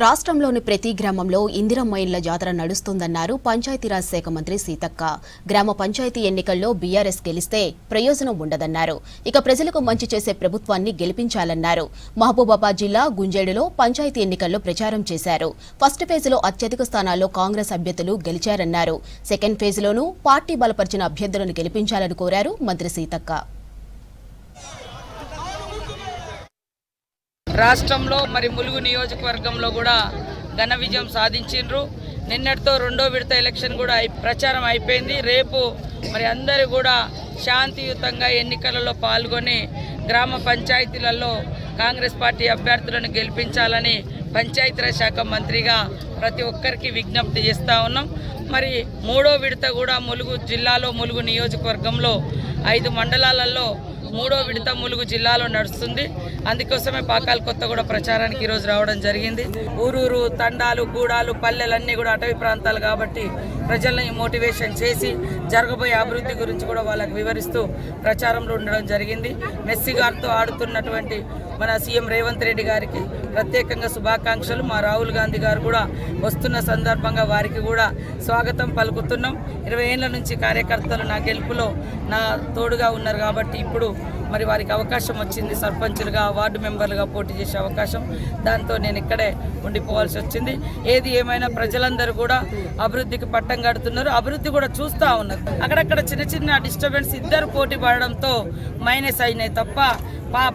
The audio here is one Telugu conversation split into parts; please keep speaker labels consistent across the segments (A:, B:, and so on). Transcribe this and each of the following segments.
A: రాష్ట్రంలోని ప్రతి గ్రామంలో ఇందిరమ్మ ఇళ్ల జాతర నడుస్తుందన్నారు పంచాయతీరాజ్ శాఖ మంత్రి సీతక్క. గ్రామ పంచాయతీ ఎన్నికల్లో బీఆర్ఎస్ గెలిస్తే ప్రయోజనం ఉండదన్నారు. ఇక ప్రజలకు మంచి చేసే ప్రభుత్వాన్ని గెలిపించాలన్నారు. మహబూబాబాద్ జిల్లా గుంజేడులో పంచాయతీ ఎన్నికల్లో ప్రచారం చేశారు. ఫస్ట్ ఫేజ్లో అత్యధిక స్థానాల్లో కాంగ్రెస్ అభ్యర్థులు గెలిచారన్నారు. సెకండ్ ఫేజ్లోనూ పార్టీ బలపరిచిన అభ్యర్థులను గెలిపించాలని కోరారు మంత్రి సీతక్క.
B: రాష్ట్రంలో మరి ములుగు నియోజకవర్గంలో కూడా ఘన విజయం సాధించిండ్రు. నిన్నటితో రెండో విడత ఎలక్షన్ కూడా ప్రచారం అయిపోయింది. రేపు మరి అందరూ కూడా శాంతియుతంగా ఎన్నికలలో పాల్గొని గ్రామ పంచాయతీలలో కాంగ్రెస్ పార్టీ అభ్యర్థులను గెలిపించాలని పంచాయతీరాజ్ శాఖ మంత్రిగా ప్రతి ఒక్కరికి విజ్ఞప్తి చేస్తూ ఉన్నాం. మరి మూడో విడత కూడా ములుగు జిల్లాలో ములుగు నియోజకవర్గంలో 5 మండలాలలో మూడో విడత ములుగు జిల్లాలో నడుస్తుంది. అందుకోసమే పాకాల కొత్తగూడ ప్రచారానికి ఈరోజు రావడం జరిగింది. ఊరూరు తండాలు గూడాలు పల్లెలన్నీ కూడా అటవీ ప్రాంతాలు కాబట్టి ప్రజల్ని మోటివేషన్ చేసి జరగబోయే అభివృద్ధి గురించి కూడా వాళ్ళకి వివరిస్తూ ప్రచారంలో ఉండడం జరిగింది. మెస్సీ గారితో ఆడుతున్నటువంటి మన సీఎం రేవంత్ రెడ్డి గారికి ప్రత్యేకంగా శుభాకాంక్షలు. మా రాహుల్ గాంధీ గారు కూడా వస్తున్న సందర్భంగా వారికి కూడా స్వాగతం పలుకుతున్నాం. 20 ఏళ్ల నుంచి కార్యకర్తలు నా గెలుపులో నా తోడుగా ఉన్నారు కాబట్టి ఇప్పుడు మరి వారికి అవకాశం వచ్చింది. సర్పంచులుగా వార్డు మెంబర్లుగా పోటీ చేసే అవకాశం. దాంతో నేను ఇక్కడే ఉండిపోవాల్సి వచ్చింది. ఏది ఏమైనా ప్రజలందరూ కూడా అభివృద్ధికి పట్టం కడుతున్నారు. అభివృద్ధి కూడా చూస్తూ ఉన్నారు. అక్కడక్కడ చిన్న చిన్న డిస్టర్బెన్స్ ఇద్దరు పోటీ పడడంతో మైనస్ అయినాయి తప్ప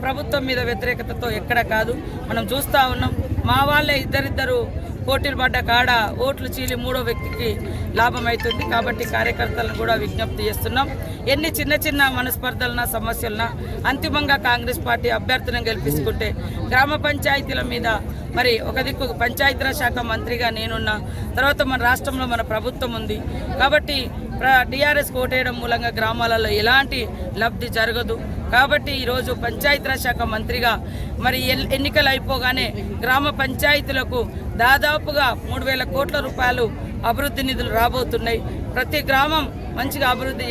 B: ప్రభుత్వం మీద వ్యతిరేకతతో ఎక్కడ కాదు. మనం చూస్తూ ఉన్నాం. మా వాళ్ళే ఇద్దరిద్దరు పోటీలు పడ్డ కాడ ఓట్లు చీలి మూడో వ్యక్తికి లాభం అవుతుంది. కాబట్టి కార్యకర్తలను కూడా విజ్ఞప్తి చేస్తున్నాం. ఎన్ని చిన్న చిన్న మనస్పర్ధలన్నా సమస్యలన్నా అంతిమంగా కాంగ్రెస్ పార్టీ అభ్యర్థులను గెలిపించుకుంటే గ్రామ పంచాయతీల మీద మరి ఒక దిక్కు పంచాయతీరాజ్ శాఖ మంత్రిగా నేనున్నా, తర్వాత మన రాష్ట్రంలో మన ప్రభుత్వం ఉంది కాబట్టి టీఆర్ఎస్ ఓటేయడం మూలంగా గ్రామాలలో ఎలాంటి లబ్ధి జరగదు. కాబట్టి ఈరోజు పంచాయతీరాజ్ శాఖ మంత్రిగా మరి ఎన్నికలు అయిపోగానే గ్రామ పంచాయతీలకు దాదాపుగా 3,000 కోట్ల రూపాయలు అభివృద్ధి నిధులు రాబోతున్నాయి. ప్రతి గ్రామం మంచిగా అభివృద్ధి